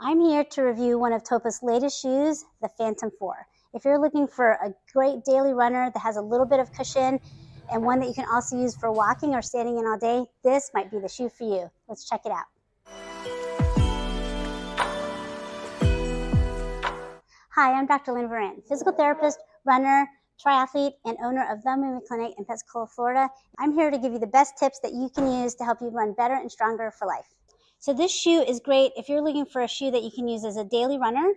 I'm here to review one of Topo's latest shoes, the Phantom 4. If you're looking for a great daily runner that has a little bit of cushion and one that you can also use for walking or standing in all day, this might be the shoe for you. Let's check it out. Hi, I'm Dr. Lynne Virant, physical therapist, runner, triathlete, and owner of The Movement Clinic in Pensacola, Florida. I'm here to give you the best tips that you can use to help you run better and stronger for life. So this shoe is great if you're looking for a shoe that you can use as a daily runner,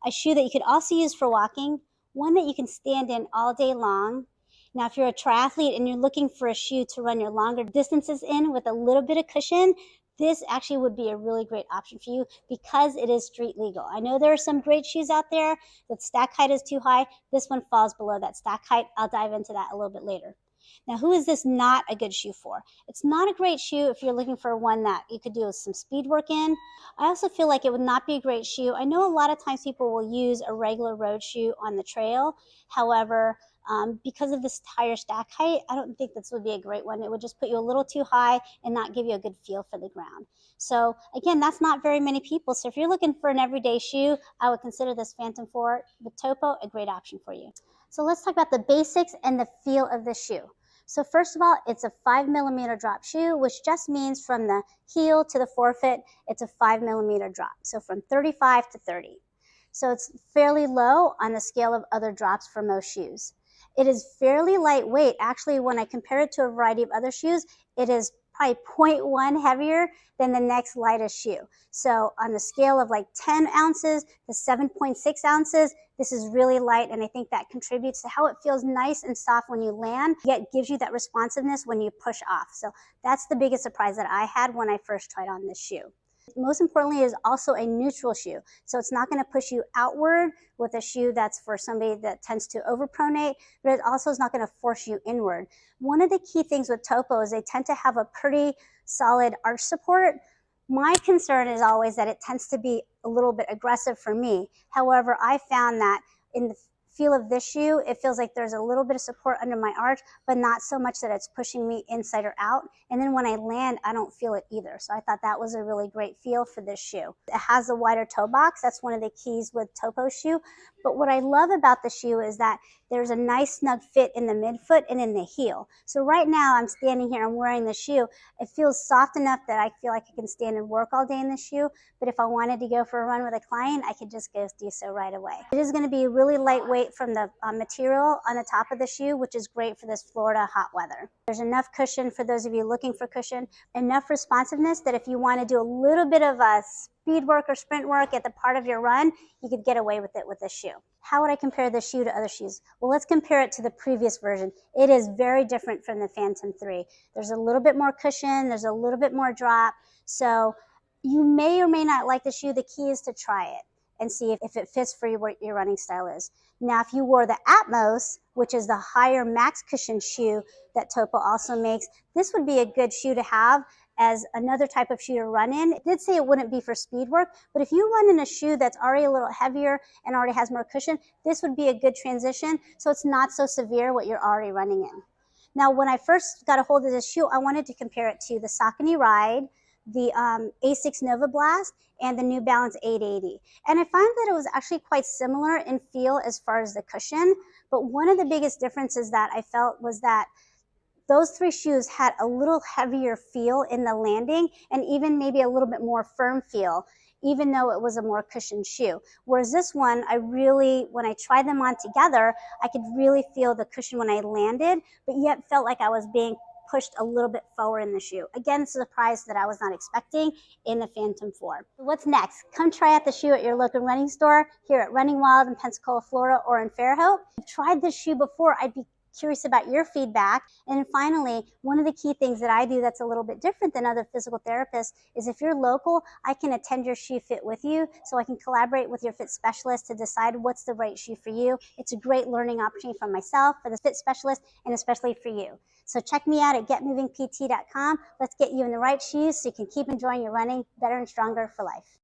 a shoe that you could also use for walking, one that you can stand in all day long. Now, if you're a triathlete and you're looking for a shoe to run your longer distances in with a little bit of cushion, this actually would be a really great option for you because it is street legal. I know there are some great shoes out there that stack height is too high. This one falls below that stack height. I'll dive into that a little bit later. Now, who is this not a good shoe for? It's not a great shoe if you're looking for one that you could do some speed work in. I also feel like it would not be a great shoe. I know a lot of times people will use a regular road shoe on the trail. However, because of this higher stack height, I don't think this would be a great one. It would just put you a little too high and not give you a good feel for the ground. So again, that's not very many people. So if you're looking for an everyday shoe, I would consider this Phantom 4 with Topo a great option for you. So let's talk about the basics and the feel of the shoe. So first of all, it's a 5mm drop shoe, which just means from the heel to the forefoot, it's a 5mm drop. So from 35 to 30. So it's fairly low on the scale of other drops for most shoes. It is fairly lightweight. Actually, when I compare it to a variety of other shoes, it is probably 0.1 heavier than the next lightest shoe. So on the scale of like 10 ounces to 7.6 ounces, this is really light, and I think that contributes to how it feels nice and soft when you land, yet gives you that responsiveness when you push off. So that's the biggest surprise that I had when I first tried on this shoe. Most importantly, it is also a neutral shoe. So it's not going to push you outward with a shoe that's for somebody that tends to overpronate, but it also is not going to force you inward. One of the key things with Topo is they tend to have a pretty solid arch support. My concern is always that it tends to be a little bit aggressive for me. However, I found that in the feel of this shoe, it feels like there's a little bit of support under my arch, but not so much that it's pushing me inside or out. And then when I land, I don't feel it either. So I thought that was a really great feel for this shoe. It has a wider toe box. That's one of the keys with Topo's shoe. But what I love about the shoe is that there's a nice snug fit in the midfoot and in the heel. So right now I'm standing here, I'm wearing the shoe. It feels soft enough that I feel like I can stand and work all day in the shoe. But if I wanted to go for a run with a client, I could just go do so right away. It is going to be really lightweight from the material on the top of the shoe, which is great for this Florida hot weather. There's enough cushion for those of you looking for cushion, enough responsiveness that if you want to do a little bit of a speed work or sprint work at the part of your run, you could get away with it with this shoe. How would I compare this shoe to other shoes? Well, let's compare it to the previous version. It is very different from the Phantom 3. There's a little bit more cushion, there's a little bit more drop. So you may or may not like the shoe. The key is to try it and see if it fits for what your running style is. Now, if you wore the Atmos, which is the higher max cushion shoe that Topo also makes, this would be a good shoe to have as another type of shoe to run in. It did say it wouldn't be for speed work, but if you run in a shoe that's already a little heavier and already has more cushion, this would be a good transition so it's not so severe what you're already running in. Now, when I first got a hold of this shoe, I wanted to compare it to the Saucony Ride, the Asics Nova Blast, and the New Balance 880. And I found that it was actually quite similar in feel as far as the cushion, but one of the biggest differences that I felt was that those three shoes had a little heavier feel in the landing and even maybe a little bit more firm feel, even though it was a more cushioned shoe. Whereas this one, when I tried them on together, I could really feel the cushion when I landed, but yet felt like I was being pushed a little bit forward in the shoe. Again, it's a surprise that I was not expecting in the Phantom 4. What's next? Come try out the shoe at your local running store here at Running Wild in Pensacola, Florida, or in Fairhope. If you've tried this shoe before, I'd be curious about your feedback. And finally, one of the key things that I do that's a little bit different than other physical therapists is if you're local, I can attend your shoe fit with you so I can collaborate with your fit specialist to decide what's the right shoe for you. It's a great learning opportunity for myself, for the fit specialist, and especially for you. So check me out at getmovingpt.com. Let's get you in the right shoes so you can keep enjoying your running better and stronger for life.